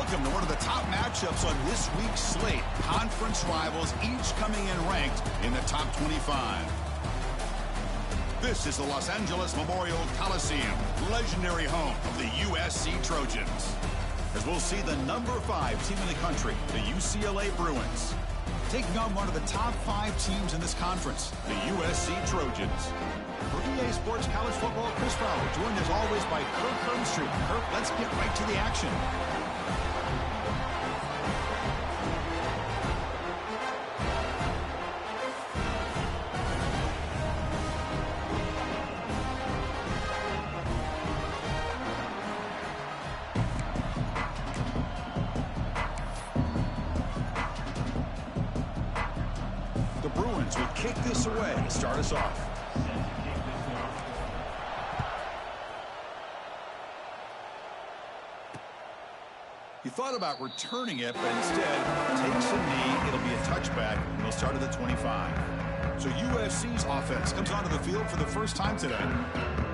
Welcome to one of the top matchups on this week's slate. Conference rivals, each coming in ranked in the top 25. This is the Los Angeles Memorial Coliseum, legendary home of the USC Trojans. As we'll see the number 5 team in the country, the UCLA Bruins, taking on one of the top 5 teams in this conference, the USC Trojans. For EA Sports College Football, Chris Fowler, joined as always by Kirk Hermstreet. Kirk, let's get right to the action. The Bruins will kick this away to start us off. He thought about returning it, but instead takes a knee. It'll be a touchback, and they'll start at the 25. So USC's offense comes onto the field for the first time today.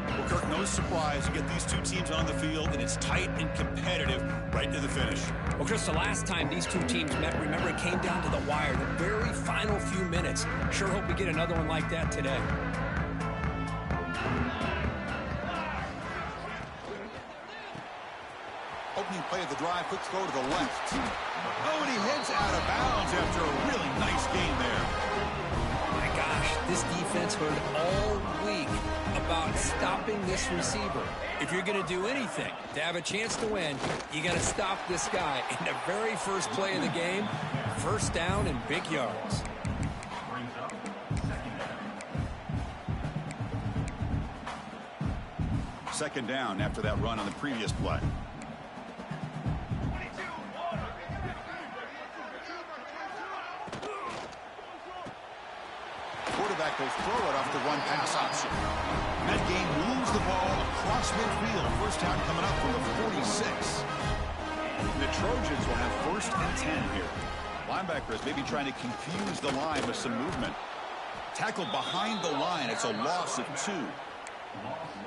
Well, Kirk, no surprise. You get these two teams on the field, and it's tight and competitive right to the finish. Well, Chris, the last time these two teams met, remember, it came down to the wire, the very final few minutes. Sure hope we get another one like that today. Opening play of the drive, quick throw to the left. Oh, and he heads out of bounds after a really nice gain there. Oh my gosh, this defense heard all week about stopping this receiver. If you're going to do anything to have a chance to win, you got to stop this guy. In the very first play of the game, first down and big yards. Second down after that run on the previous play. Quarterback will throw it off the run pass option. That game moves the ball across midfield. First down coming up from the 46. The Trojans will have first and 10 here. Linebackers maybe trying to confuse the line with some movement. Tackled behind the line. It's a loss of 2.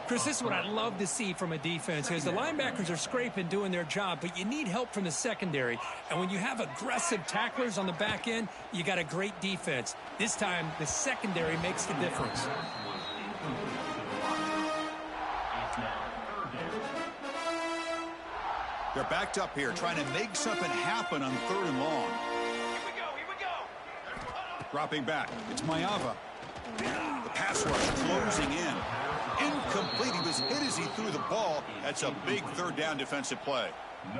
Chris, this is what I'd love to see from a defense, because the linebackers are scraping, doing their job, but you need help from the secondary. And when you have aggressive tacklers on the back end, you got a great defense. This time, the secondary makes the difference. They're backed up here, trying to make something happen on 3rd and long. Here we go. Dropping back, it's Mayava. The pass rush closing in. Incomplete. He was hit as he threw the ball. That's a big 3rd down defensive play.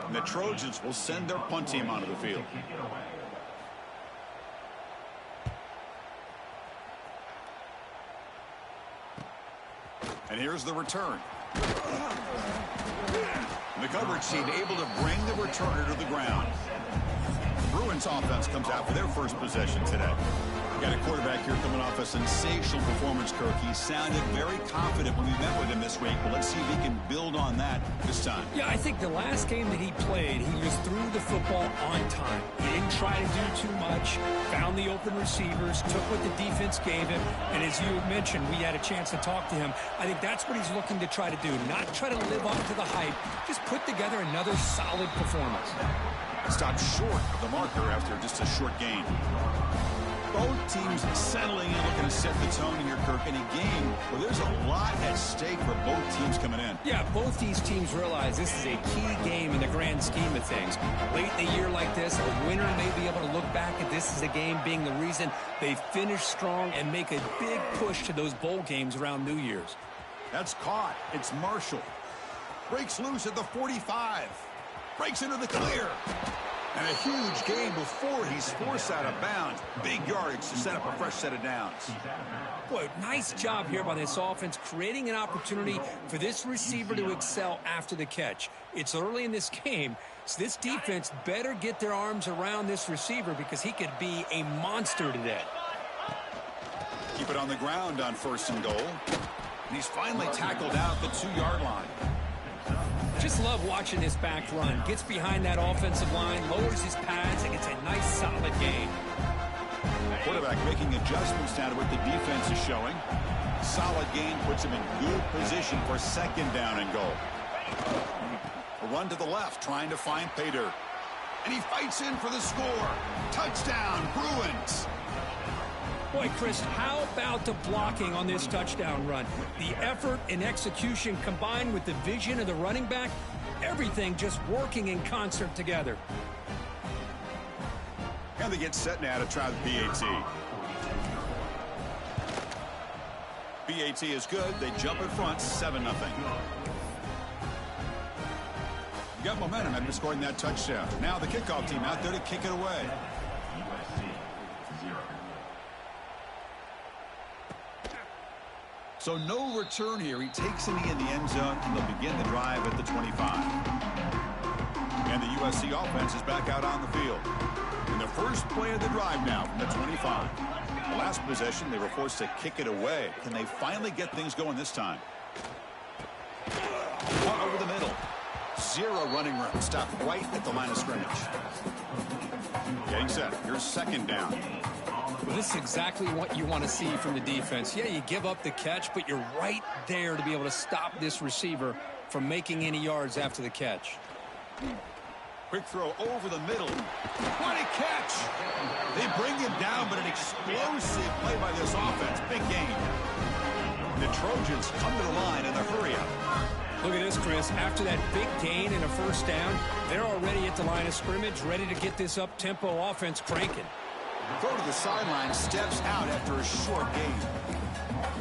And the Trojans will send their punt team onto the field. And here's the return. And the coverage team able to bring the returner to the ground. Bruins offense comes out for their first possession today. Got a quarterback here coming off a sensational performance, Kirk. He sounded very confident when we met with him this week, but let's see if he can build on that this time. Yeah, I think the last game that he played, he just threw the football on time. He didn't try to do too much, found the open receivers, took what the defense gave him, and as you mentioned, we had a chance to talk to him. I think that's what he's looking to try to do, not try to live up to the hype, just put together another solid performance. Stopped short of the marker after just a short gain. Both teams settling in, looking to set the tone in your Kirk in a game where there's a lot at stake for both teams coming in. Yeah, both these teams realize this is a key game in the grand scheme of things. Late in a year like this, a winner may be able to look back at this as a game being the reason they finish strong and make a big push to those bowl games around New Year's. That's caught. It's Marshall. Breaks loose at the 45. Breaks into the clear. And a huge gain before he's forced out of bounds. Big yardage to set up a fresh set of downs. Boy, nice job here by this offense, creating an opportunity for this receiver to excel after the catch. It's early in this game, so this defense better get their arms around this receiver because he could be a monster today. Keep it on the ground on 1st and goal. And he's finally tackled out the 2-yard line. Just love watching this back run. Gets behind that offensive line, lowers his pads, and gets a nice solid gain. Quarterback making adjustments now to what the defense is showing. Solid gain puts him in good position for 2nd down and goal. A run to the left, trying to find Pater. And he fights in for the score. Touchdown, Bruins. Boy, Chris, how about the blocking on this touchdown run? The effort and execution combined with the vision of the running back, everything just working in concert together. And they get set now to try the PAT. PAT is good. They jump in front, 7-0. Got momentum after scoring that touchdown. Now the kickoff team out there to kick it away. So no return here. He takes it in the end zone, and they'll begin the drive at the 25. And the USC offense is back out on the field. In the first play of the drive now from the 25. The last possession, they were forced to kick it away. Can they finally get things going this time? Over the middle. Zero running room. Stopped right at the line of scrimmage. Getting set. Here's second down. Well, this is exactly what you want to see from the defense. Yeah, you give up the catch, but you're right there to be able to stop this receiver from making any yards after the catch. Quick throw over the middle. What a catch! They bring him down, but an explosive play by this offense. Big game. The Trojans come to the line in a hurry-up. Look at this, Chris. After that big gain and a first down, they're already at the line of scrimmage, ready to get this up-tempo offense cranking. Throw to the sideline, steps out after a short gain.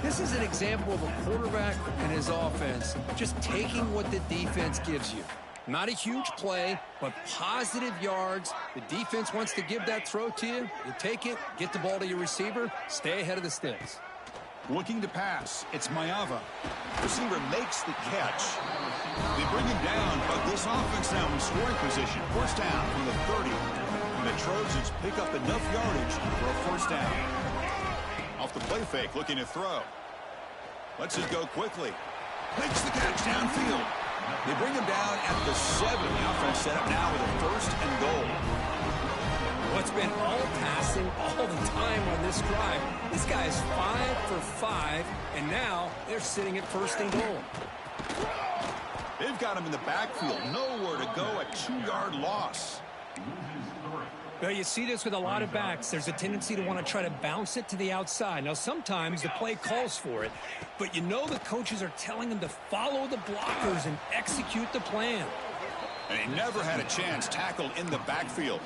This is an example of a quarterback and his offense just taking what the defense gives you. Not a huge play, but positive yards. The defense wants to give that throw to you. You take it, get the ball to your receiver, stay ahead of the sticks. Looking to pass. It's Maeva. Receiver makes the catch. They bring him down, but this offense now in scoring position. First down from the 30. And the Trojans pick up enough yardage for a first down. Off the play fake, looking to throw. Lets it go quickly. Makes the catch downfield. They bring him down at the 7. The offense set up now with a first and goal. What's been all passing all the time on this drive. This guy is 5 for 5, and now they're sitting at first and goal. They've got him in the backfield. Nowhere to go, a 2-yard loss. Well, you see this with a lot of backs. There's a tendency to want to try to bounce it to the outside. Now, sometimes the play calls for it, but you know the coaches are telling them to follow the blockers and execute the plan. And he never had a chance tackled in the backfield.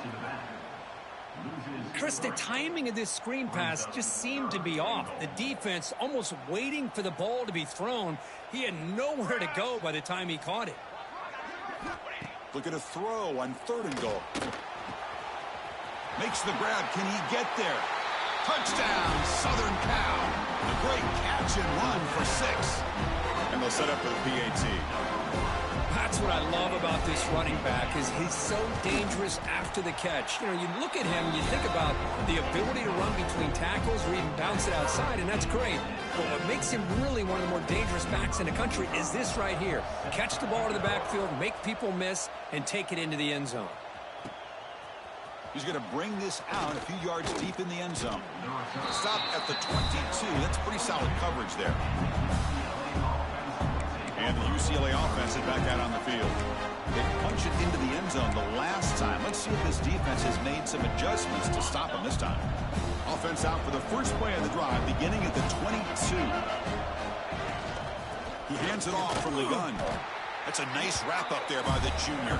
Chris, the timing of this screen pass just seemed to be off. The defense almost waiting for the ball to be thrown. He had nowhere to go by the time he caught it. Look at a throw on 3rd and goal. Makes the grab. Can he get there? Touchdown, Southern Cal. A great catch and run for 6. And they'll set up for the PAT. That's what I love about this running back is he's so dangerous after the catch. You know, you look at him, you think about the ability to run between tackles or even bounce it outside, and that's great. But what makes him really one of the more dangerous backs in the country is this right here. Catch the ball to the backfield, make people miss, and take it into the end zone. He's going to bring this out a few yards deep in the end zone. Stop at the 22. That's pretty solid coverage there. And the UCLA offense is back out on the field. They punch it into the end zone the last time. Let's see if this defense has made some adjustments to stop him this time. Offense out for the first play of the drive, beginning at the 22. He hands it off from the gun. That's a nice wrap-up there by the junior.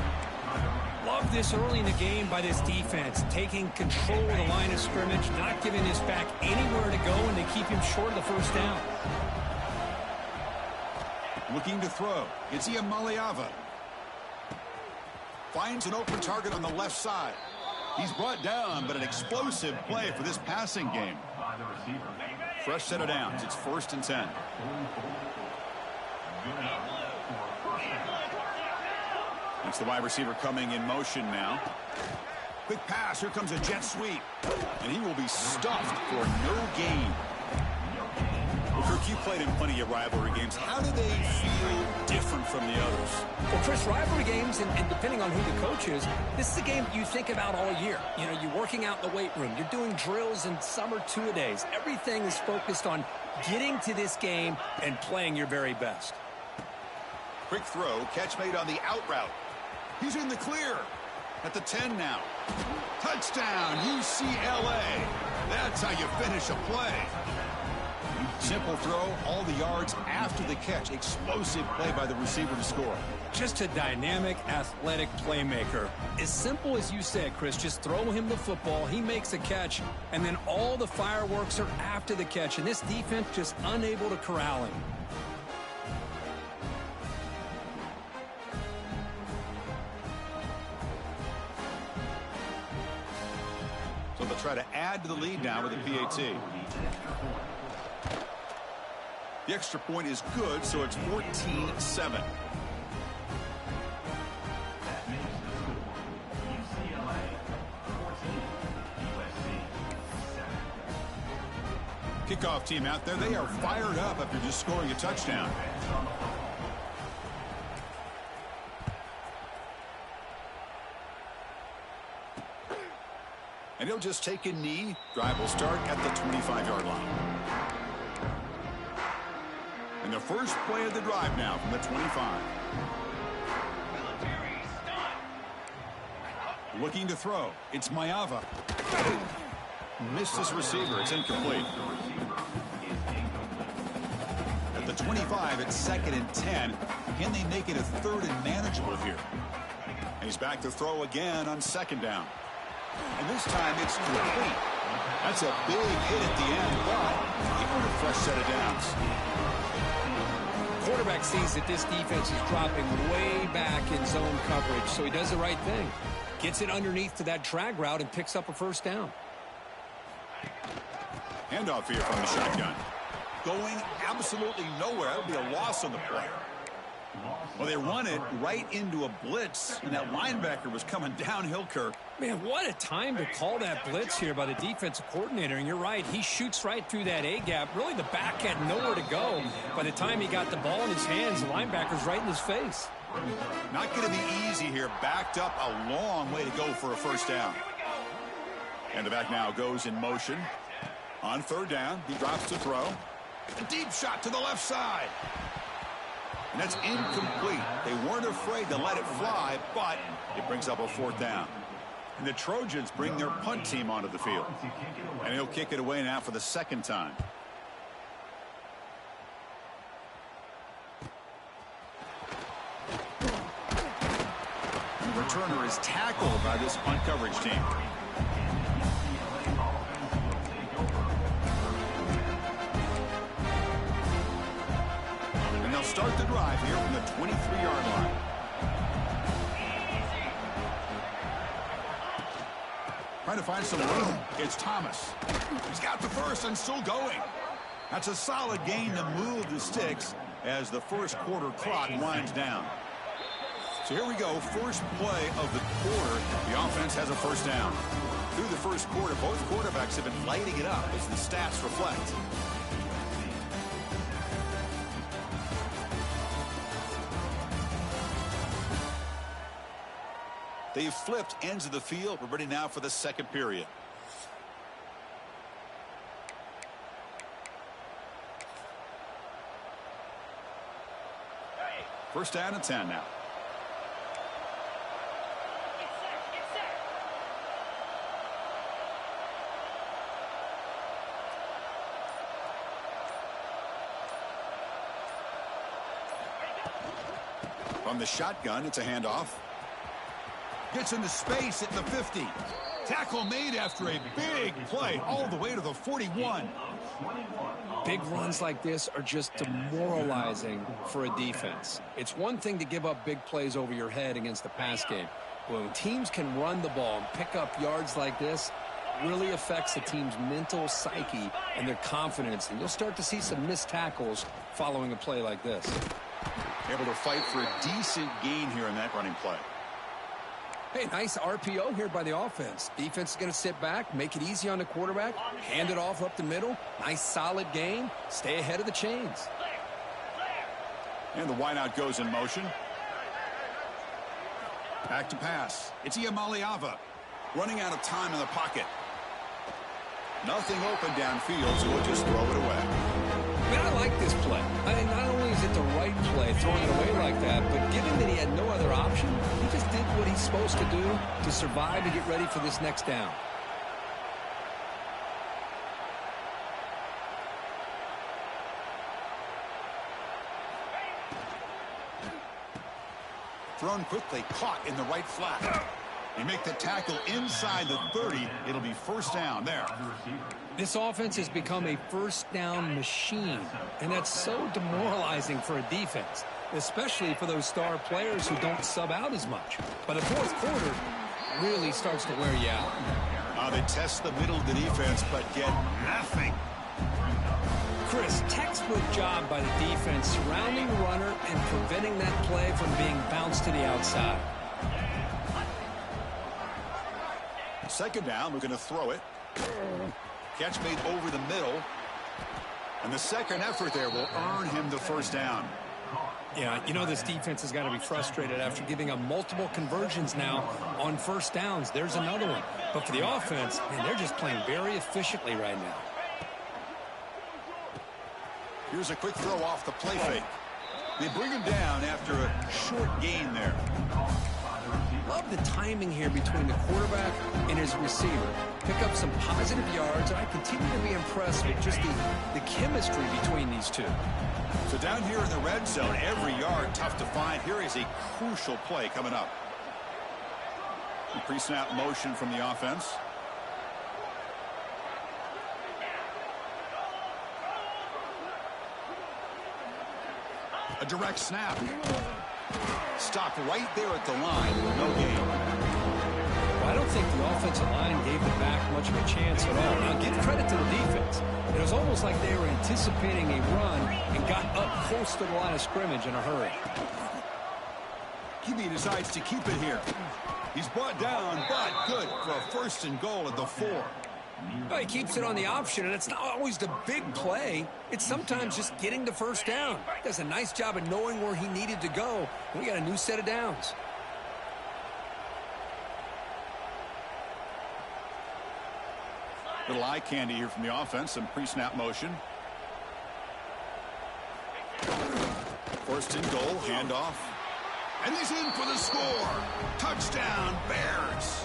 Love this early in the game by this defense, taking control of the line of scrimmage, not giving this back anywhere to go, and they keep him short of the first down. Looking to throw. It's Maeva. Finds an open target on the left side. He's brought down, but an explosive play for this passing game. Fresh set of downs. It's 1st and 10. That's the wide receiver coming in motion now. Quick pass. Here comes a jet sweep. And he will be stuffed for no gain. Well, Kirk, you played in plenty of rivalry games. How do they feel different from the others? Well, Chris, rivalry games, and depending on who the coach is, this is a game you think about all year. You know, you're working out in the weight room. You're doing drills and summer two-a-days. Everything is focused on getting to this game and playing your very best. Quick throw. Catch made on the out route. He's in the clear. At the 10 now. Touchdown, UCLA. That's how you finish a play. Simple throw, all the yards after the catch. Explosive play by the receiver to score. Just a dynamic, athletic playmaker. As simple as you said, Chris, just throw him the football, he makes a catch, and then all the fireworks are after the catch, and this defense just unable to corral him. So they'll try to add to the lead now with a PAT. The extra point is good, so it's 14-7. Kickoff team out there. They are fired up after just scoring a touchdown. And he'll just take a knee. Drive will start at the 25-yard line. And the first play of the drive now from the 25. Looking to throw. It's Mayava. Missed his receiver. It's incomplete. At the 25, it's 2nd and 10. Can they make it a 3rd and manageable here? And he's back to throw again on 2nd down. And this time it's complete. That's a big hit at the end, but even a fresh set of downs. Quarterback sees that this defense is dropping way back in zone coverage, so he does the right thing. Gets it underneath to that drag route and picks up a 1st down. Handoff here from the shotgun. Going absolutely nowhere. That would be a loss on the play. Well, they run it right into a blitz, and that linebacker was coming downhill, Kirk. Man, what a time to call that blitz here by the defensive coordinator. And you're right, he shoots right through that A-gap. Really, the back had nowhere to go. By the time he got the ball in his hands, the linebacker's right in his face. Not going to be easy here. Backed up a long way to go for a 1st down. And the back now goes in motion. On 3rd down, he drops to throw. A deep shot to the left side. And that's incomplete. They weren't afraid to let it fly, but it brings up a 4th down. And the Trojans bring their punt team onto the field. And he'll kick it away now for the 2nd time. And the returner is tackled by this punt coverage team. And they'll start the drive here from the 23-yard line. Trying to find some room. It's Thomas. He's got the first and still going. That's a solid gain to move the sticks as the first quarter clock winds down. So here we go. First play of the quarter. The offense has a 1st down. Through the first quarter, both quarterbacks have been lighting it up as the stats reflect. They've flipped ends of the field. We're ready now for the 2nd period. First down and 10 now. From the shotgun, it's a handoff. Gets into space at the 50. Tackle made after a big play all the way to the 41. Big runs like this are just demoralizing for a defense. It's one thing to give up big plays over your head against the pass game. But when teams can run the ball and pick up yards like this, it really affects the team's mental psyche and their confidence. And you'll start to see some missed tackles following a play like this. Able to fight for a decent gain here in that running play. Hey, nice RPO here by the offense. Defense is going to sit back, make it easy on the quarterback, hand it off up the middle. Nice solid gain. Stay ahead of the chains. And the wideout goes in motion. Back to pass. It's Iyamaliava running out of time in the pocket. Nothing open downfield, so we'll just throw it away. I mean, I like this play. Not only is it the right play, throwing it away like that, but given that he had no other option, he just did what he's supposed to do to survive and get ready for this next down. Thrown quickly, caught in the right flat. They make the tackle inside the 30. It'll be first down there. This offense has become a first down machine, and that's so demoralizing for a defense, especially for those star players who don't sub out as much. By the fourth quarter, really starts to wear you out. They test the middle of the defense, but get nothing. Chris, textbook job by the defense surrounding the runner and preventing that play from being bounced to the outside. Second down, we're going to throw it. Catch made over the middle. And the second effort there will earn him the first down. Yeah, you know this defense has got to be frustrated after giving up multiple conversions now on first downs. There's another one. But for the offense, man, they're just playing very efficiently right now. Here's a quick throw off the play fake. They bring him down after a short gain there. Love the timing here between the quarterback and his receiver. Pick up some positive yards, and I continue to be impressed with just the chemistry between these two. So down here in the red zone, every yard tough to find. Here is a crucial play coming up. A pre-snap motion from the offense. A direct snap. Stopped right there at the line. No gain. Well, I don't think the offensive line gave the back much of a chance at all. Now, give credit to the defense. It was almost like they were anticipating a run and got up close to the line of scrimmage in a hurry. QB decides to keep it here. He's brought down, but good for a first and goal at the 4. Well, he keeps it on the option, and it's not always the big play. It's sometimes just getting the first down. Does a nice job of knowing where he needed to go. We got a new set of downs. Little eye candy here from the offense. Some pre-snap motion. First and goal, handoff. And he's in for the score. Touchdown, Bears.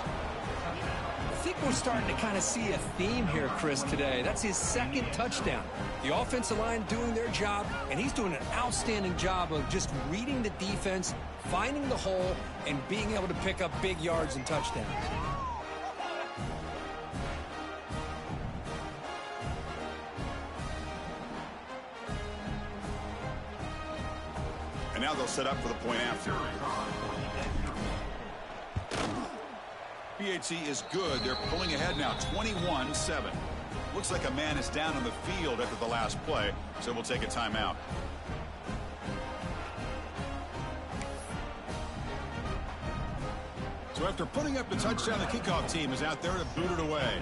I think we're starting to kind of see a theme here, Chris, today. That's his second touchdown. The offensive line doing their job, and he's doing an outstanding job of just reading the defense, finding the hole, and being able to pick up big yards and touchdowns. And now they'll set up for the point after. PHC is good. They're pulling ahead now, 21-7. Looks like a man is down on the field after the last play, so we'll take a timeout. So after putting up the touchdown, the kickoff team is out there to boot it away.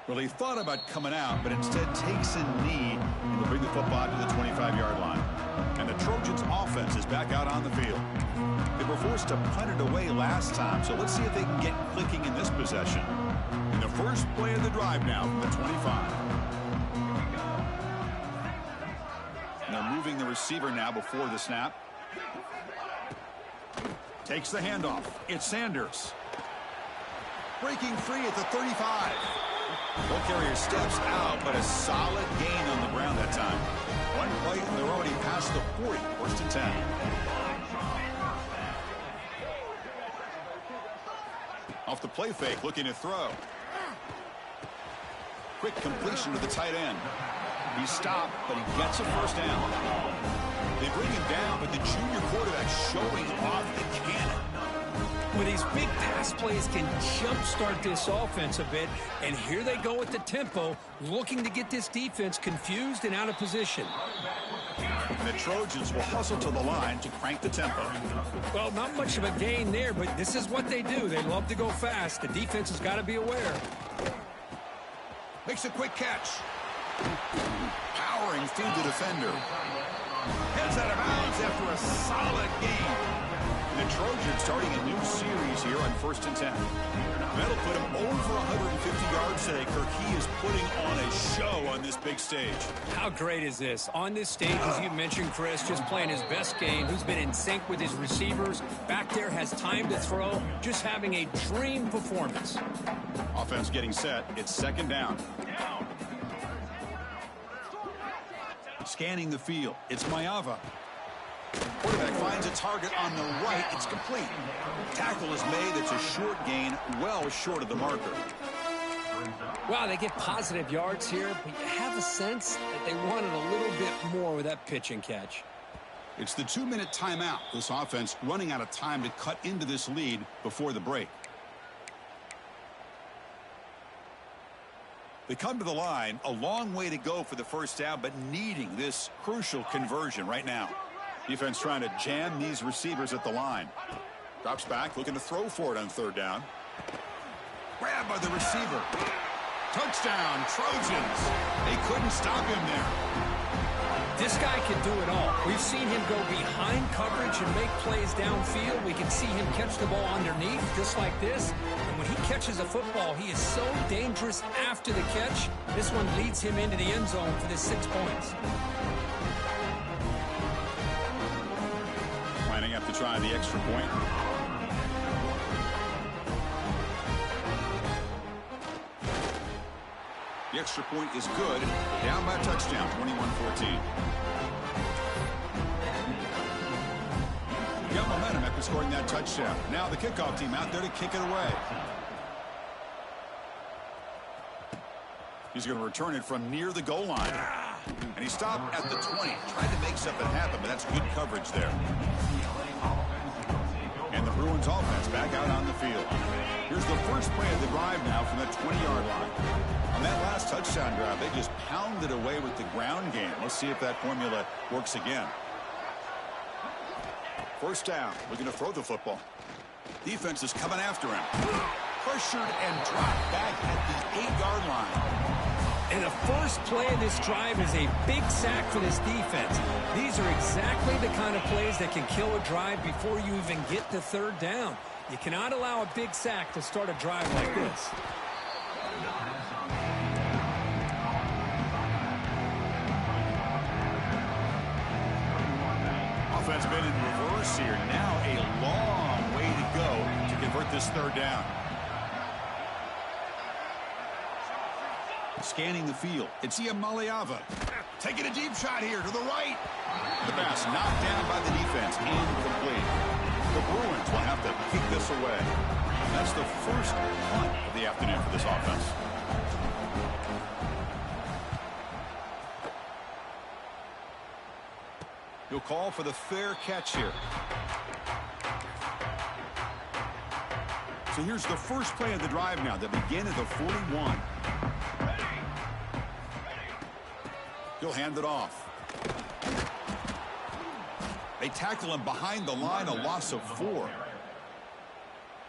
Well, he thought about coming out, but instead takes a knee and will bring the football to the 25-yard line. And the Trojans' offense is back out on the field. They were forced to punt it away last time, so let's see if they can get clicking in this possession. In the first play of the drive now from the 25. And they're moving the receiver now before the snap. Takes the handoff. It's Sanders. Breaking free at the 35. Ball carrier steps out, but a solid gain on the ground that time. One play, and they're already past the 40, first and 10. Off the play fake, looking to throw. Quick completion to the tight end. He stopped, but he gets a first down. They bring him down, but the junior quarterback showing off the cannon. Well, these big pass plays can jumpstart this offense a bit, and here they go at the tempo, looking to get this defense confused and out of position. And the Trojans will hustle to the line to crank the tempo. Well, not much of a gain there, but this is what they do. They love to go fast. The defense has got to be aware. Makes a quick catch. Powering through the defender. Heads out of bounds after a solid game. The Trojans starting a new series here on 1st and 10. That'll put him over 150 yards today. Kirk, he is putting on a show on this big stage. How great is this? On this stage, as you mentioned, Chris, just playing his best game. He's been in sync with his receivers. Back there, has time to throw. Just having a dream performance. Offense getting set. It's 2nd down. Scanning the field. It's Mayava. Quarterback finds a target on the right. It's complete. Tackle is made. It's a short gain, well short of the marker. Wow, they get positive yards here, but you have a sense that they wanted a little bit more with that pitch and catch. It's the 2-minute timeout. This offense running out of time to cut into this lead before the break. They come to the line, a long way to go for the 1st down, but needing this crucial conversion right now. Defense trying to jam these receivers at the line. Drops back, looking to throw for it on 3rd down. Grab by the receiver. Touchdown, Trojans. They couldn't stop him there. This guy can do it all. We've seen him go behind coverage and make plays downfield. We can see him catch the ball underneath, just like this. And when he catches a football, he is so dangerous after the catch. This one leads him into the end zone for the 6 points. Lining up to try the extra point. The extra point is good. Down by a touchdown, 21-14. Got momentum after scoring that touchdown. Now the kickoff team out there to kick it away. He's going to return it from near the goal line. And he stopped at the 20. Tried to make something happen, but that's good coverage there. And the Bruins offense back out on the field. Here's the first play of the drive now from the 20-yard line. On that last touchdown drive, they just pounded away with the ground game. Let's see if that formula works again. 1st down, looking to throw the football. Defense is coming after him. Pressured and dropped back at the 8-yard line. And the first play of this drive is a big sack for this defense. These are exactly the kind of plays that can kill a drive before you even get to 3rd down. You cannot allow a big sack to start a drive like this. Offense been in reverse here. Now a long way to go to convert this 3rd down. Scanning the field. It's Mayava. Taking a deep shot here to the right. The pass knocked down by the defense. Incomplete. The Bruins will have to kick this away. That's the first punt of the afternoon for this offense. He'll call for the fair catch here. So here's the first play of the drive now. They begin at the 41. He'll hand it off. They tackle him behind the line, a loss of 4.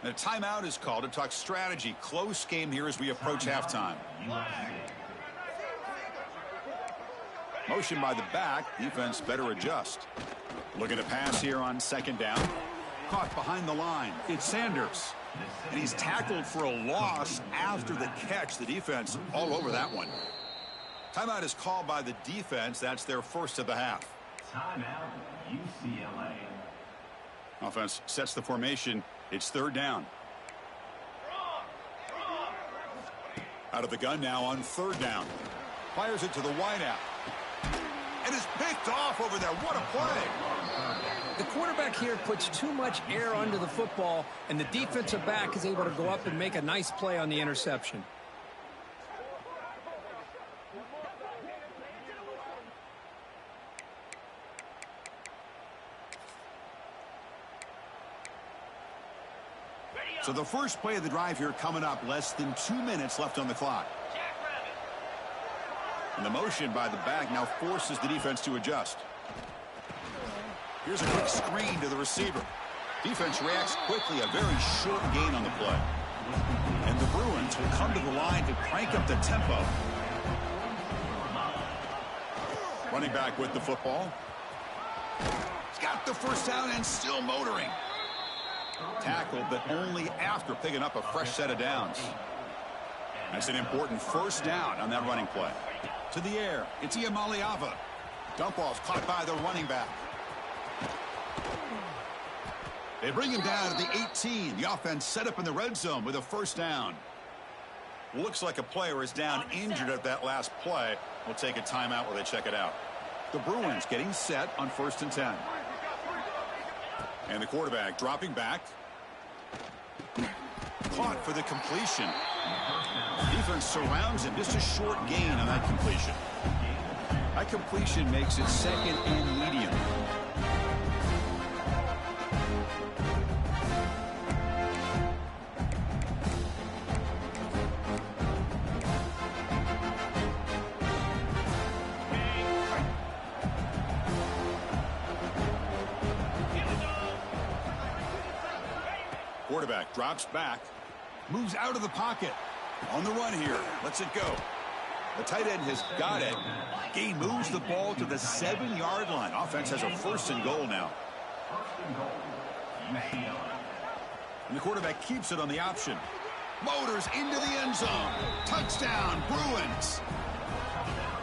And a timeout is called to talk strategy. Close game here as we approach halftime. Motion by the back. Defense better adjust. Looking to pass here on 2nd down. Caught behind the line. It's Sanders. And he's tackled for a loss after the catch. The defense all over that one. Timeout is called by the defense. That's their first of the half. Timeout, UCLA. Offense sets the formation. It's 3rd down. Out of the gun now on 3rd down. Fires it to the wideout. And is picked off over there. What a play. The quarterback here puts too much air under the football, and the defensive back is able to go up and make a nice play on the interception. So the first play of the drive here coming up. Less than 2 minutes left on the clock. And the motion by the back now forces the defense to adjust. Here's a quick screen to the receiver. Defense reacts quickly. A very short gain on the play. And the Bruins will come to the line to crank up the tempo. Running back with the football. He's got the first down and still motoring. Tackled, but only after picking up a fresh set of downs. That's an important first down on that running play. To the air, it's Iamaleava. Dump off caught by the running back. They bring him down to the 18. The offense set up in the red zone with a first down. Looks like a player is down injured at that last play. We'll take a timeout while they check it out. The Bruins getting set on 1st and 10. And the quarterback dropping back. Caught for the completion. Defense surrounds him. Just a short gain on that completion. That completion makes it 2nd and medium. Quarterback drops back, moves out of the pocket. On the run here, lets it go. The tight end has got it. Gain moves the ball to the 7-yard line. Offense has a 1st and goal now. And the quarterback keeps it on the option. Motors into the end zone. Touchdown, Bruins.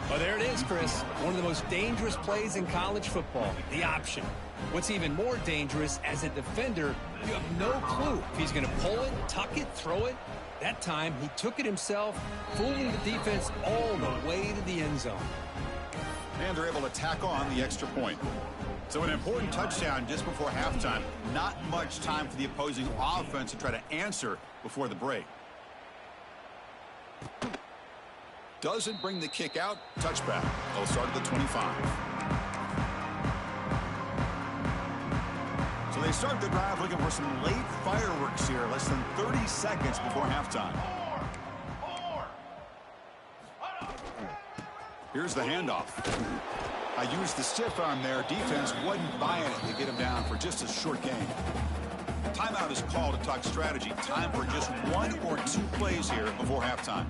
Well, there it is, Chris. One of the most dangerous plays in college football, the option. What's even more dangerous, as a defender, you have no clue if he's going to pull it, tuck it, throw it. That time, he took it himself, fooling the defense all the way to the end zone. And they're able to tack on the extra point. So an important touchdown just before halftime. Not much time for the opposing offense to try to answer before the break. Doesn't bring the kick out. Touchback. They'll start at the 25. So they start the drive looking for some late fireworks here. Less than 30 seconds before halftime. Here's the handoff. I used the stiff arm there. Defense wasn't buying it to get him down for just a short gain. Timeout is called to talk strategy. Time for just 1 or 2 plays here before halftime.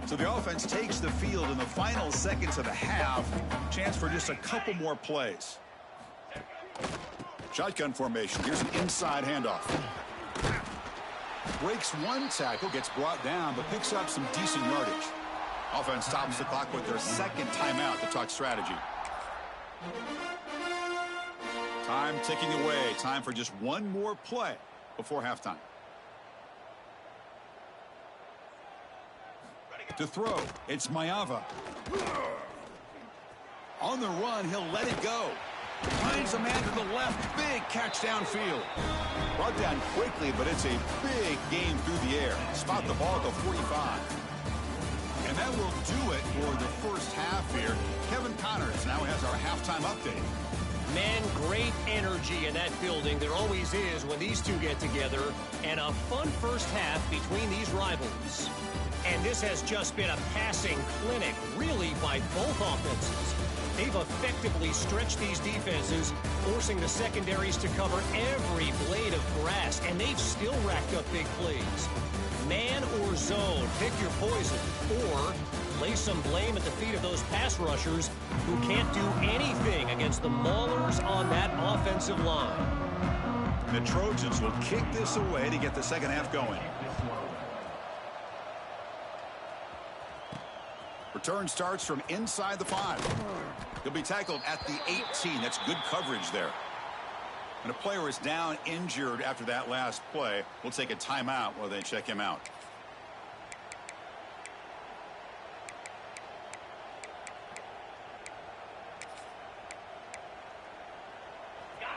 So the offense takes the field in the final seconds of the half. Chance for just a couple more plays. Shotgun formation. Here's an inside handoff. Breaks one tackle, gets brought down, but picks up some decent yardage. Offense stops the clock with their second timeout to talk strategy. Time ticking away. Time for just one more play before halftime. To throw, it's Maiava. On the run, he'll let it go. Finds a man to the left. Big catch downfield. Brought down quickly, but it's a big game through the air. Spot the ball at the 45. And that will do it for the first half here. Kevin Connors now has our halftime update. Man, great energy in that building. There always is when these two get together. And a fun first half between these rivals. And this has just been a passing clinic, really, by both offenses. They've effectively stretched these defenses, forcing the secondaries to cover every blade of grass, and they've still racked up big plays. Man or zone, pick your poison, or lay some blame at the feet of those pass rushers who can't do anything against the maulers on that offensive line. The Trojans will kick this away to get the second half going. Return starts from inside the 5. He'll be tackled at the 18. That's good coverage there. And a player is down injured after that last play. We'll take a timeout while they check him out.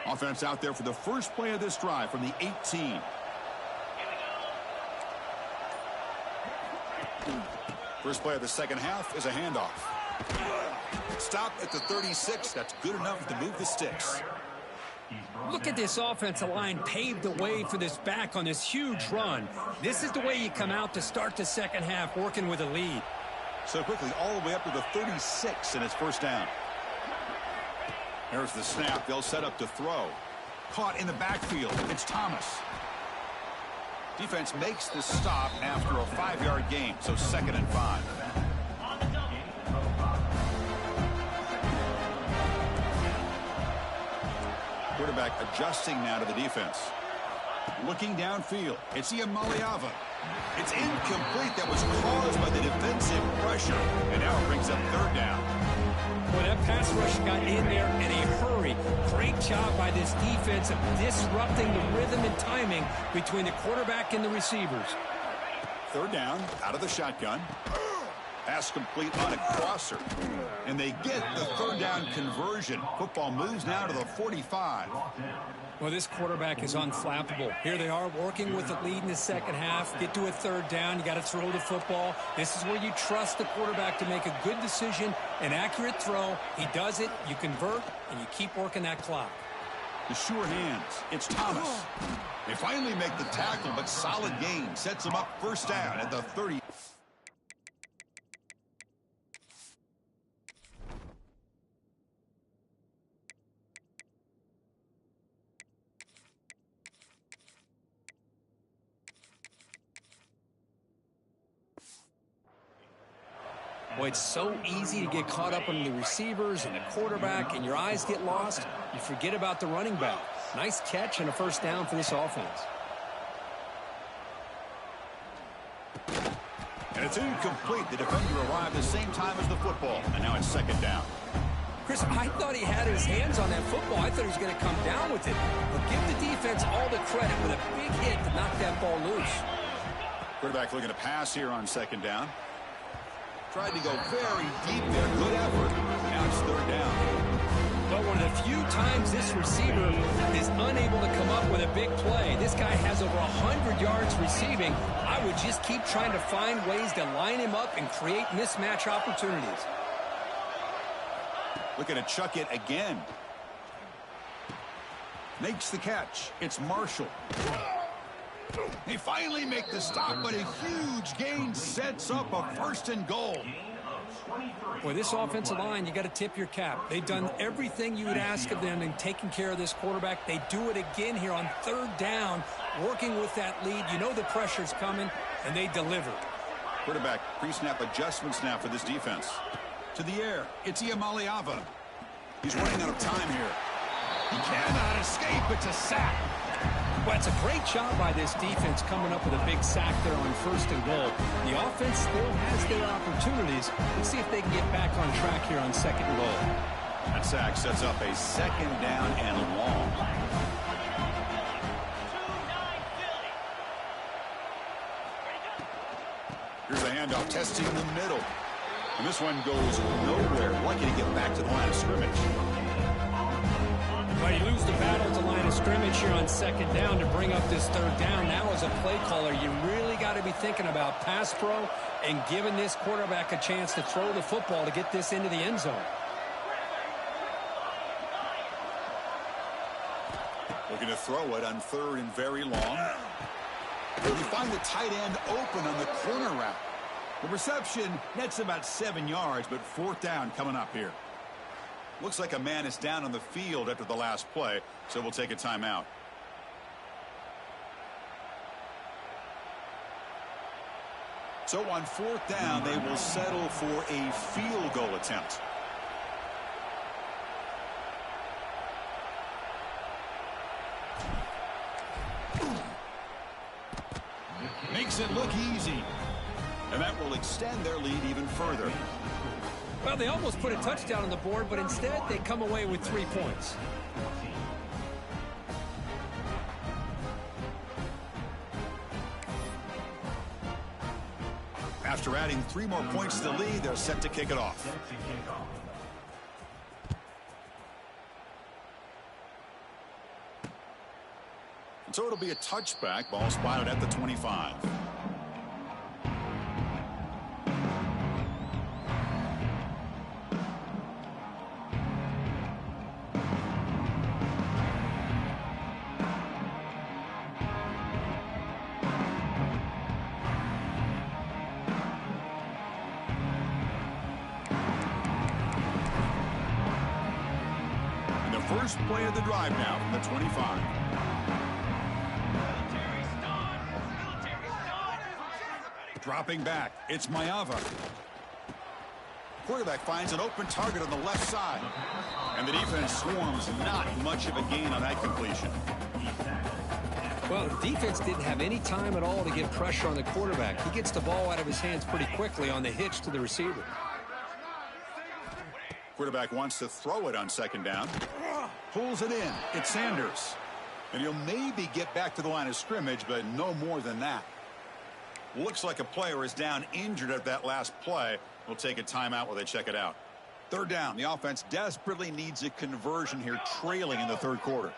Offense out there for the first play of this drive from the 18. First play of the second half is a handoff. Stop at the 36. That's good enough to move the sticks. Look at this offensive line paved the way for this back on this huge run. This is the way you come out to start the second half, working with a lead. So quickly, all the way up to the 36, and it's first down. There's the snap. They'll set up to throw. Caught in the backfield. It's Thomas. Defense makes the stop after a 5-yard gain, so 2nd and 5. Quarterback adjusting now to the defense. Looking downfield. It's Iamaleava. It's incomplete. That was caused by the defensive pressure. And now it brings up third down. Well, that pass rush got in there in a hurry. Great job by this defense of disrupting the rhythm and timing between the quarterback and the receivers. Third down, out of the shotgun. Pass complete on a crosser. And they get the third down conversion. Football moves now to the 45. Well, this quarterback is unflappable. Here they are working with the lead in the second half. Get to a third down. You got to throw the football. This is where you trust the quarterback to make a good decision, an accurate throw. He does it, you convert, and you keep working that clock. The sure hands. It's Thomas. They finally make the tackle, but solid gain. Sets them up first down at the 30. Boy, it's so easy to get caught up on the receivers and the quarterback, and your eyes get lost. You forget about the running back. Nice catch and a first down for this offense. And it's incomplete. The defender arrived the same time as the football, and now it's second down. Chris, I thought he had his hands on that football. I thought he was going to come down with it. But give the defense all the credit with a big hit to knock that ball loose. Quarterback looking to pass here on second down. Tried to go very deep there. Good effort. Now it's third down. But one of the few times this receiver is unable to come up with a big play. This guy has over 100 yards receiving. I would just keep trying to find ways to line him up and create mismatch opportunities. Looking to chuck it again. Makes the catch. It's Marshall. They finally make the stop, but a huge gain sets up a first and goal. Boy, this offensive line, you got to tip your cap. They've done everything you would ask of them in taking care of this quarterback. They do it again here on third down, working with that lead. You know the pressure's coming, and they deliver. Quarterback pre-snap adjustments now for this defense. To the air, it's Iamaleava. He's running out of time here. He cannot escape. It's a sack. Well, it's a great job by this defense coming up with a big sack there on first and goal. The offense still has their opportunities. Let's see if they can get back on track here on second and goal. That sack sets up a second down and long. Here's a handoff testing the middle. And this one goes nowhere. Lucky to get back to the line of scrimmage. Well, you lose the battle at the line of scrimmage here on second down to bring up this third down. Now, as a play caller, you really got to be thinking about pass pro and giving this quarterback a chance to throw the football to get this into the end zone. Looking to throw it on third and very long. And you find the tight end open on the corner route. The reception nets about 7 yards, but fourth down coming up here. Looks like a man is down on the field after the last play, so we'll take a timeout. So on fourth down, they will settle for a field goal attempt. Makes it look easy. And that will extend their lead even further. Well, they almost put a touchdown on the board, but instead they come away with 3 points. After adding 3 more points to the lead, they're set to kick it off. And so it'll be a touchback. Ball spotted at the 25. First play of the drive now from the 25. Dropping back, it's Maiava. Quarterback finds an open target on the left side. And the defense swarms, not much of a gain on that completion. Well, the defense didn't have any time at all to get pressure on the quarterback. He gets the ball out of his hands pretty quickly on the hitch to the receiver. Quarterback wants to throw it on second down. Pulls it in. It's Sanders. And he'll maybe get back to the line of scrimmage, but no more than that. Looks like a player is down injured at that last play. We'll take a timeout while they check it out. Third down. The offense desperately needs a conversion here, trailing in the third quarter.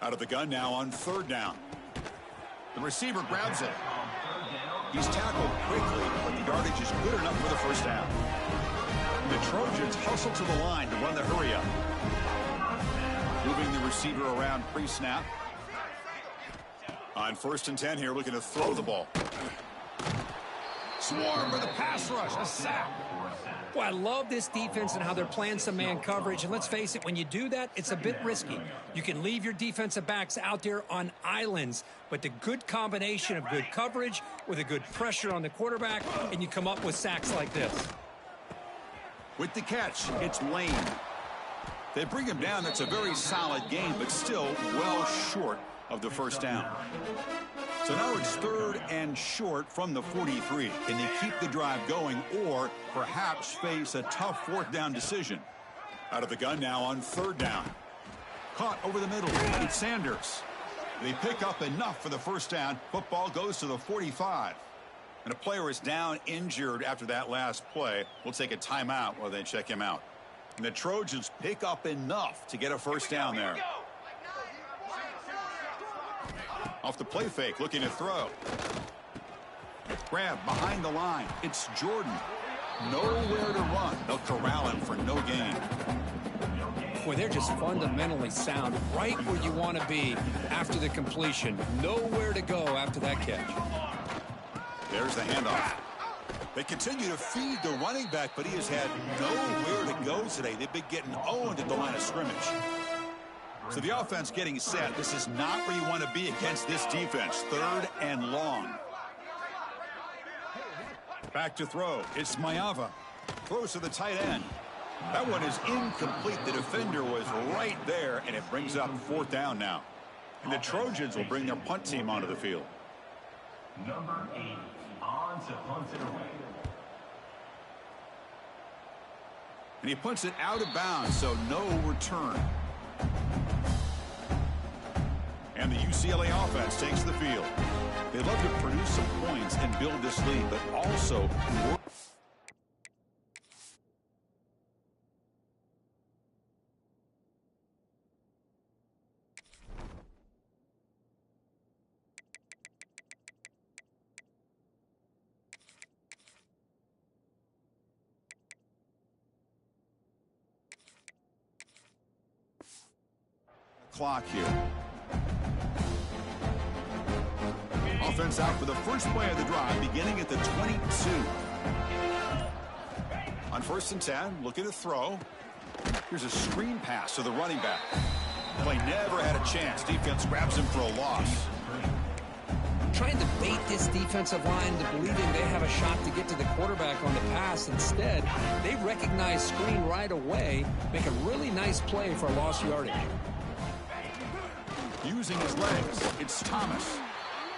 Out of the gun now on third down. The receiver grabs it. He's tackled quickly, but the yardage is good enough for the first down. The Trojans hustle to the line to run the hurry up. Moving the receiver around pre-snap. On 1st and 10 here, looking to throw the ball. Swarm for the pass rush, a sack. Well, I love this defense and how they're playing some man coverage. And let's face it, when you do that, it's a bit risky. You can leave your defensive backs out there on islands, but the good combination of good coverage with a good pressure on the quarterback, and you come up with sacks like this. With the catch, it's Lane. They bring him down. That's a very solid game, but still well short of the first down. So now it's 3rd and short from the 43. Can they keep the drive going or perhaps face a tough 4th down decision? Out of the gun now on 3rd down. Caught over the middle. It's Sanders. They pick up enough for the first down. Football goes to the 45. And a player is down injured after that last play. We'll take a timeout while they check him out. And the Trojans pick up enough to get a first down there. Off the play fake, looking to throw. Grab behind the line. It's Jordan. Nowhere to run. They'll corral him for no gain. Boy, they're just fundamentally sound, right where you want to be after the completion. Nowhere to go after that catch. There's the handoff. They continue to feed the running back, but he has had nowhere to go today. They've been getting owned at the line of scrimmage. So the offense getting set. This is not where you want to be against this defense. 3rd and long. Back to throw. It's Mayava. Throws to the tight end. That one is incomplete. The defender was right there, and it brings up 4th down now. And the Trojans will bring their punt team onto the field. Number 8, on to punt it away. And he punts it out of bounds, so no return. And the UCLA offense takes the field. They love to produce some points and build this lead, but also work. Clock here. Offense out for the first play of the drive, beginning at the 22. On 1st and 10, looking to throw. Here's a screen pass to the running back. Play never had a chance. Defense grabs him for a loss. Trying to bait this defensive line to believing they have a shot to get to the quarterback on the pass. Instead, they recognize screen right away, make a really nice play for a lost yardage. Using his legs, it's Thomas.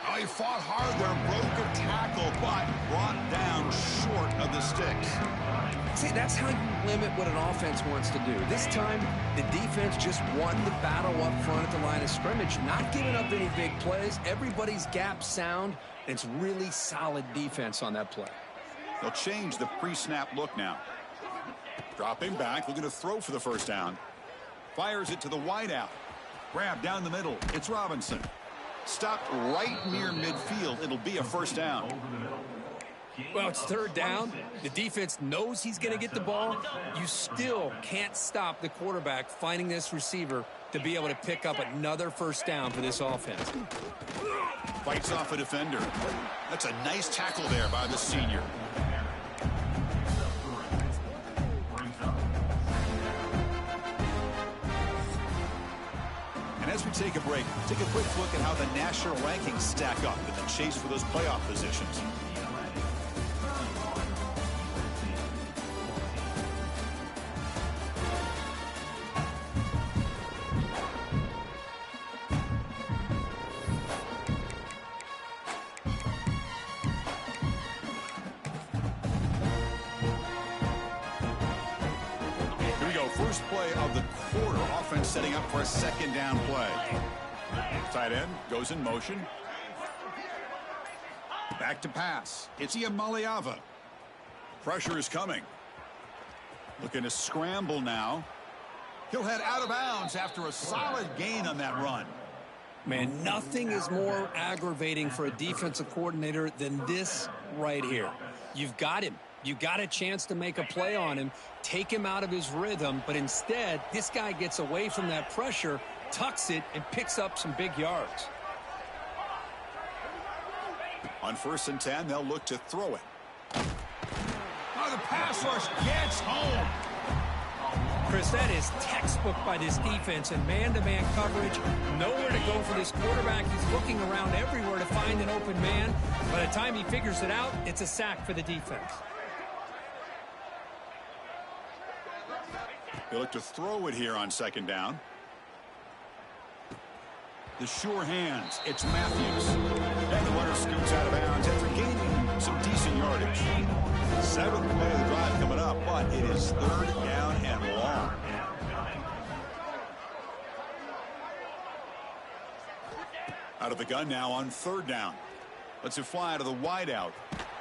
Oh, he fought hard there, broke a tackle, but brought down short of the sticks. See, that's how you limit what an offense wants to do. This time, the defense just won the battle up front at the line of scrimmage, not giving up any big plays. Everybody's gap sound, and it's really solid defense on that play. They'll change the pre-snap look now. Dropping back, looking to throw for the first down. Fires it to the wideout. Grab down the middle. It's Robinson. Stopped right near midfield. It'll be a first down. Well, it's 3rd down. The defense knows he's going to get the ball. You still can't stop the quarterback finding this receiver to be able to pick up another first down for this offense. Fights off a defender. That's a nice tackle there by the senior. And as we take a break, take a quick look at how the national rankings stack up in the chase for those playoff positions. So first play of the quarter, offense setting up for a second down play. Tight end goes in motion. Back to pass. It's Iamaleava. Pressure is coming. Looking to scramble now. He'll head out of bounds after a solid gain on that run. Man, nothing is more aggravating for a defensive coordinator than this right here. You've got him. You got a chance to make a play on him, take him out of his rhythm, but instead, this guy gets away from that pressure, tucks it, and picks up some big yards. On 1st and 10, they'll look to throw it. Oh, the pass rush gets home. Chris, that is textbook by this defense and man-to-man coverage. Nowhere to go for this quarterback. He's looking around everywhere to find an open man. By the time he figures it out, it's a sack for the defense. They look to throw it here on 2nd down. The sure hands. It's Matthews. And the runner scoots out of bounds after gaining some decent yardage. 7th play of the drive coming up, but it is 3rd down and long. Out of the gun now on 3rd down. Lets it fly to the wideout.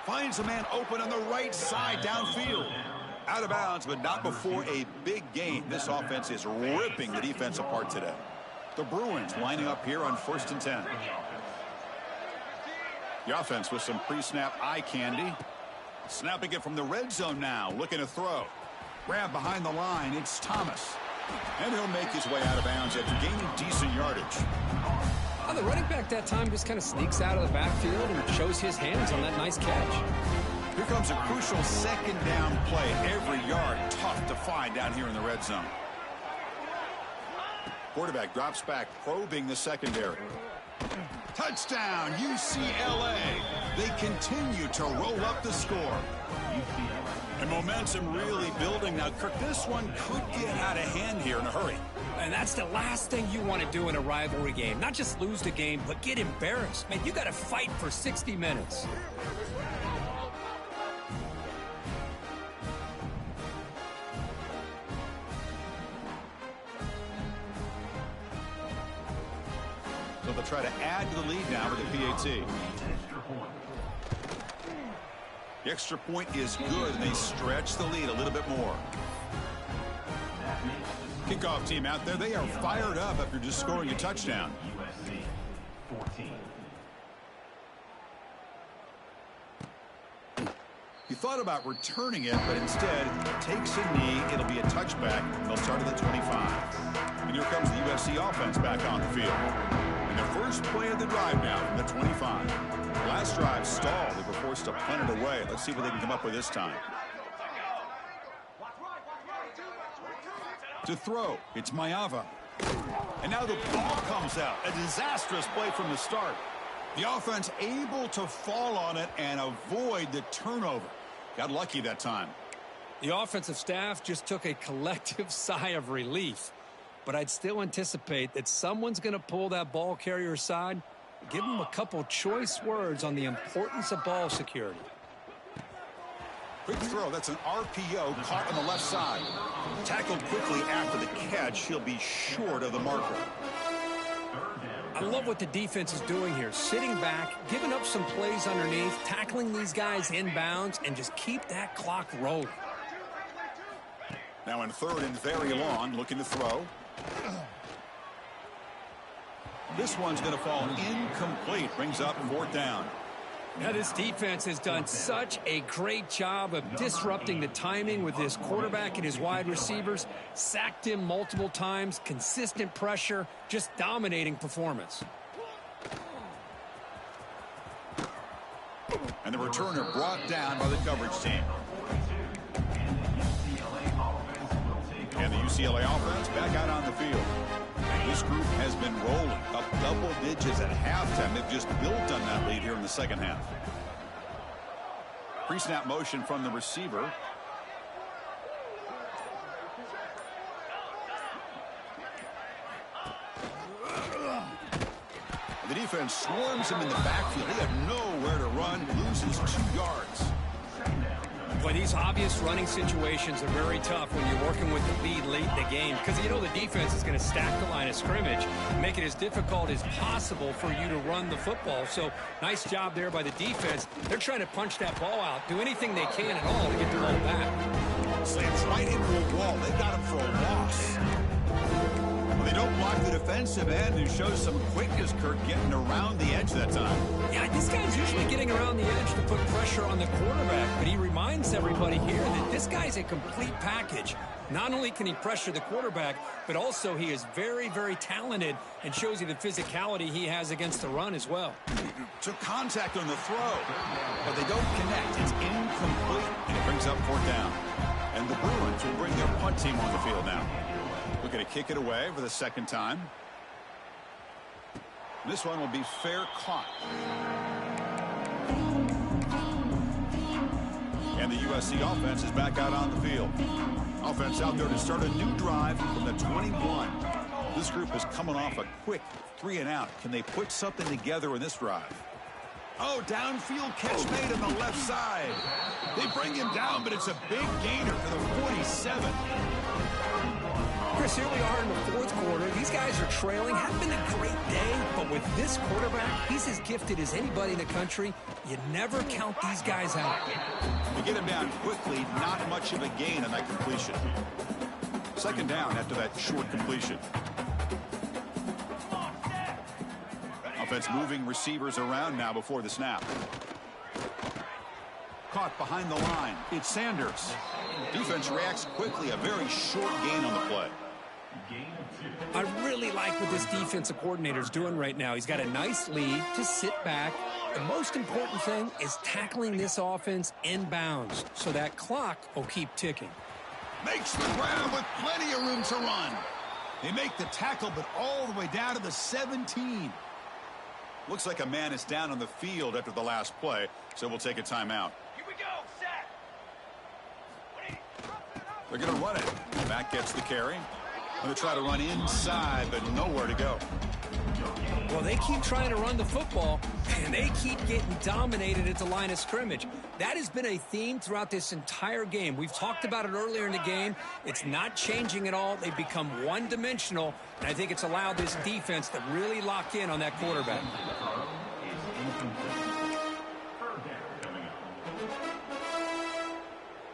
Finds a man open on the right side downfield. Out of bounds, but not before a big gain. This offense is ripping the defense apart today. The Bruins lining up here on 1st and 10. The offense with some pre-snap eye candy. Snapping it from the red zone now. Looking to throw. Grab behind the line. It's Thomas. And he'll make his way out of bounds after gaining decent yardage. The running back that time just kind of sneaks out of the backfield and shows his hands on that nice catch. Here comes a crucial 2nd down play. Every yard tough to find down here in the red zone. Quarterback drops back, probing the secondary. Touchdown, UCLA. They continue to roll up the score. And momentum really building. Now, Kirk, this one could get out of hand here in a hurry. And that's the last thing you want to do in a rivalry game. Not just lose the game, but get embarrassed. Man, you got to fight for 60 minutes. So they'll try to add to the lead now with the PAT. The extra point is good, and they stretch the lead a little bit more. Kickoff team out there, they are fired up after just scoring a touchdown. He thought about returning it, but instead takes a knee. It'll be a touchback. They'll start at the 25. And here comes the USC offense back on the field. And the first play of the drive now from the 25. The last drive stalled. They were forced to punt it away. Let's see what they can come up with this time. To throw, it's Maiava. And now the ball comes out. A disastrous play from the start. The offense able to fall on it and avoid the turnover. Got lucky that time. The offensive staff just took a collective sigh of relief. But I'd still anticipate that someone's going to pull that ball carrier aside. Give them a couple choice words on the importance of ball security. Quick throw. That's an RPO caught on the left side. Tackled quickly after the catch. He'll be short of the marker. I love what the defense is doing here. Sitting back, giving up some plays underneath, tackling these guys inbounds, and just keep that clock rolling. Now in 3rd and very long, looking to throw. This one's going to fall incomplete. Brings up 4th down. Now this defense has done such a great job of disrupting the timing with this quarterback and his wide receivers. Sacked him multiple times, consistent pressure, just dominating performance. And the returner brought down by the coverage team. And the UCLA offense back out on the field. This group has been rolling up double digits at halftime. They've just built on that lead here in the second half. Pre-snap motion from the receiver. The defense swarms him in the backfield. They have nowhere to run. Loses 2 yards. Well, these obvious running situations are very tough when you're working with the lead late in the game because you know the defense is going to stack the line of scrimmage, make it as difficult as possible for you to run the football. So nice job there by the defense. They're trying to punch that ball out, do anything they can at all to get the ball back. Slams right into a wall. They got him for a loss. Well, they don't block the defensive end, who shows some quickness, Kirk, getting around the edge that time. Yeah, this guy's usually getting around the edge to put pressure on the quarterback, but he reminds everybody here that this guy's a complete package. Not only can he pressure the quarterback, but also he is very, very talented and shows you the physicality he has against the run as well. Took contact on the throw, but they don't connect. It's incomplete, and it brings up 4th down. And the Bruins will bring their punt team on the field now. Looking to kick it away for the 2nd time. This one will be fair caught. And the USC offense is back out on the field. Offense out there to start a new drive from the 21. This group is coming off a quick 3-and-out. Can they put something together in this drive? Oh, downfield catch made on the left side. They bring him down, but it's a big gainer to the 47. Chris, here we are in the 4th quarter. These guys are trailing. Haven't been a great day, but with this quarterback, he's as gifted as anybody in the country. You never count these guys out. You get him down quickly, not much of a gain on that completion. 2nd down after that short completion. Offense moving receivers around now before the snap. Caught behind the line. It's Sanders. Defense reacts quickly. A very short gain on the play. I really like what this defensive coordinator is doing right now. He's got a nice lead to sit back. The most important thing is tackling this offense inbounds so that clock will keep ticking. Makes the ground with plenty of room to run. They make the tackle, but all the way down to the 17. Looks like a man is down on the field after the last play, so we'll take a timeout. Here we go, set. They're going to run it. Matt gets the carry. Going to try to run inside, but nowhere to go. Well, they keep trying to run the football, and they keep getting dominated at the line of scrimmage. That has been a theme throughout this entire game. We've talked about it earlier in the game. It's not changing at all. They've become one-dimensional, and I think it's allowed this defense to really lock in on that quarterback.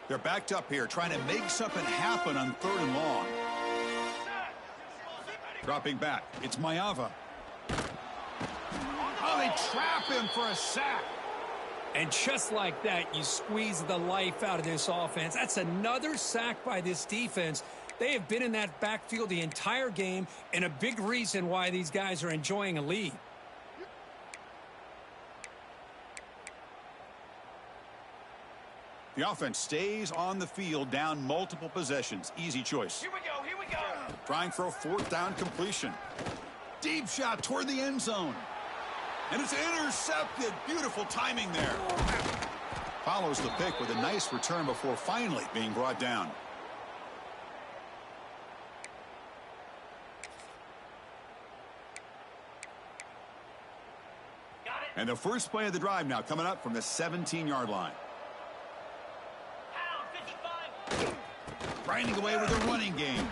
They're backed up here, trying to make something happen on 3rd and long. Dropping back, it's Maeva. Oh, they trap him for a sack. And just like that, you squeeze the life out of this offense. That's another sack by this defense. They have been in that backfield the entire game, and a big reason why these guys are enjoying a lead. The offense stays on the field, down multiple possessions. Easy choice. Here we go, here we go. Trying for a 4th down completion. Deep shot toward the end zone. And it's intercepted. Beautiful timing there. Follows the pick with a nice return before finally being brought down. And the first play of the drive now coming up from the 17-yard line. Grinding away with a running game.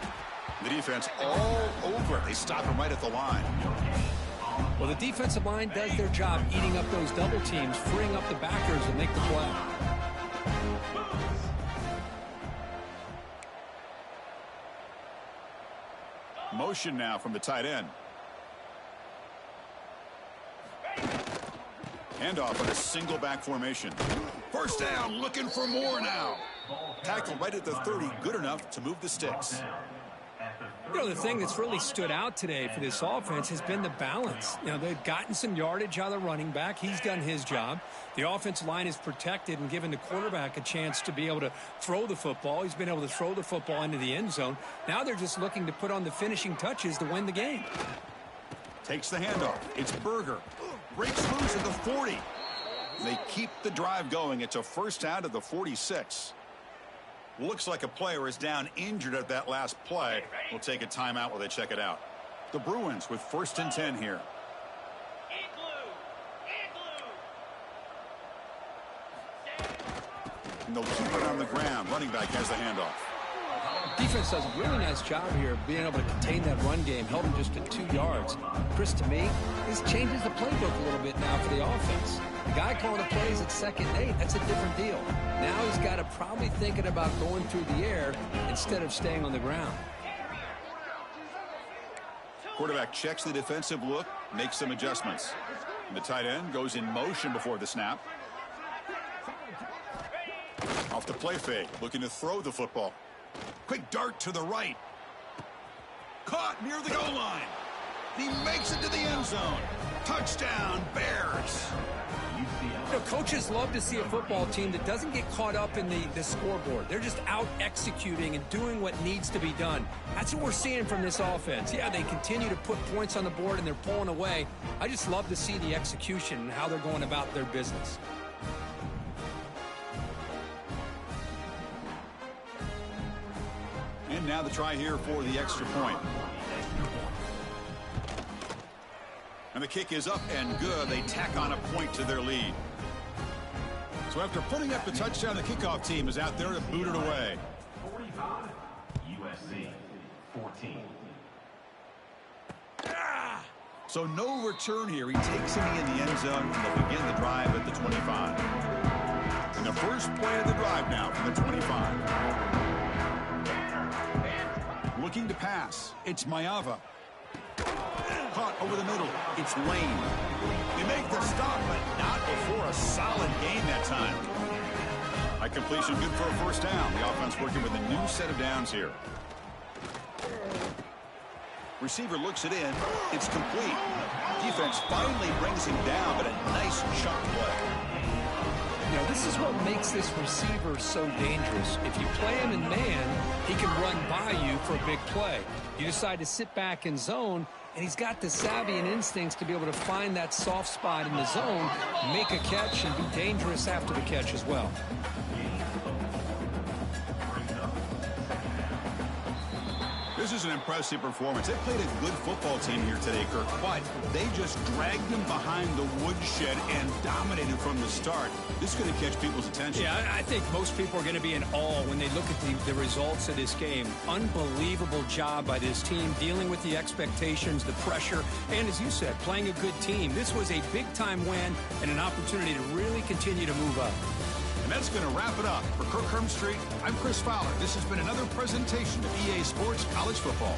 The defense all over. They stop him right at the line. Well, the defensive line does their job eating up those double teams, freeing up the backers and make the play. Motion now from the tight end. Handoff on a single back formation. First down, looking for more now. Tackle right at the 30, good enough to move the sticks. You know, the thing that's really stood out today for this offense has been the balance. You know, they've gotten some yardage out of the running back. He's done his job. The offensive line is protected and given the quarterback a chance to be able to throw the football. He's been able to throw the football into the end zone. Now they're just looking to put on the finishing touches to win the game. Takes the handoff. It's Berger. Breaks loose at the 40. They keep the drive going. It's a first down to the 46. Looks like a player is down injured at that last play. We'll take a timeout while they check it out. The Bruins with 1st and 10 here. And they'll keep it on the ground. Running back has the handoff. Defense does a really nice job here of being able to contain that run game, held him just at 2 yards. Chris, to me, this changes the playbook a little bit now for the offense. The guy calling the plays at 2nd and 8, that's a different deal. Now he's got to probably thinking about going through the air instead of staying on the ground. Quarterback checks the defensive look, makes some adjustments. And the tight end goes in motion before the snap. Off the play fake, looking to throw the football. Quick dart to the right. Caught near the goal line. He makes it to the end zone. Touchdown, Bears. You know, coaches love to see a football team that doesn't get caught up in the scoreboard. They're just out executing and doing what needs to be done. That's what we're seeing from this offense. Yeah, they continue to put points on the board and they're pulling away. I just love to see the execution and how they're going about their business. And now the try here for the extra point. And the kick is up and good. They tack on a point to their lead. So after putting up the touchdown, the kickoff team is out there to boot it away. 45, USC, 14. So no return here. He takes him in the end zone, and they'll begin the drive at the 25. And the first play of the drive now from the 25. Looking to pass. It's Maeva. Caught over the middle. It's Lane. They make the stop, but not before a solid gain that time. High completion, good for a first down. The offense working with a new set of downs here. Receiver looks it in. It's complete. Defense finally brings him down, but a nice chunk play. You know, this is what makes this receiver so dangerous. If you play him in man, he can run by you for a big play. You decide to sit back in zone, and he's got the savvy and instincts to be able to find that soft spot in the zone, make a catch, and be dangerous after the catch as well. This is an impressive performance. They played a good football team here today, Kirk, but they just dragged them behind the woodshed and dominated from the start. This is going to catch people's attention. Yeah, I think most people are going to be in awe when they look at the results of this game. Unbelievable job by this team, dealing with the expectations, the pressure, and as you said, playing a good team. This was a big-time win and an opportunity to really continue to move up. And that's going to wrap it up. For Kirk Hermstreet, I'm Chris Fowler. This has been another presentation of EA Sports College Football.